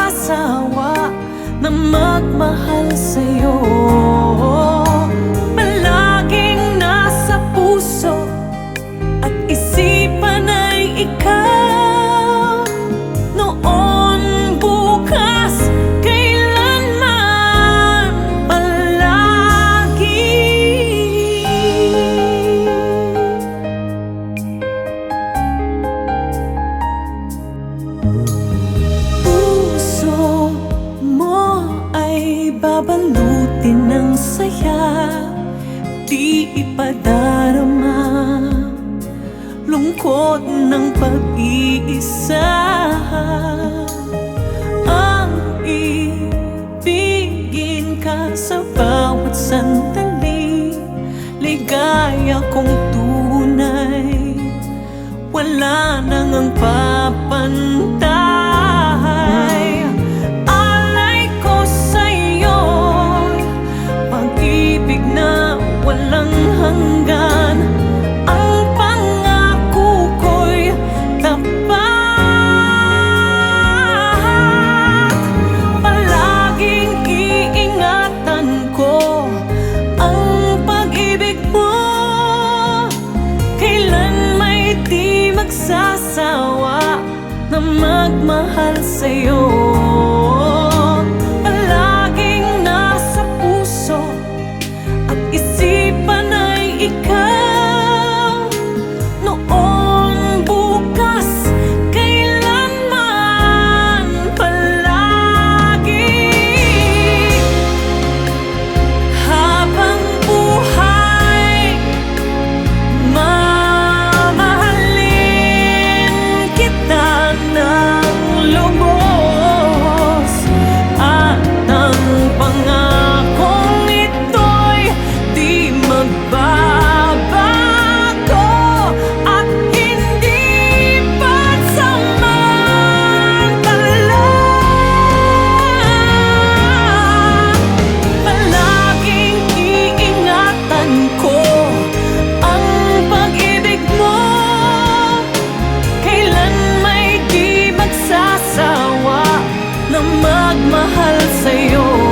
magsasawa na magmahal sa'yo. Palaging nasa puso at isipan ay ikaw. Noon, bukas, kailanman, palagi. Puso mo ay babalutin ng saya, di ipadarama lungkot ng pag-iisa. Ang ibigin ka sa bawat sandali, ligaya kong tunay, wala nang ang papantay. Alay ko sa'yo, pag-ibig na walang hanggan. Ang pangako ko'y tapat, palaging iingatan ko ang pag-ibig mo. Kailan may di magsasawa na magmahal sa'yo. Palaging nasa puso at isipan ay ikaw. Noon, bukas, kailanman, palagi. Habang buhay, mamahalin kita ng lubos. At ang pangakong ito'y di magbabago at hindi pansamantala. Palaging iingatan ko ang pag-ibig mo. Kailan may di magsasawa na magmahal sa'yo.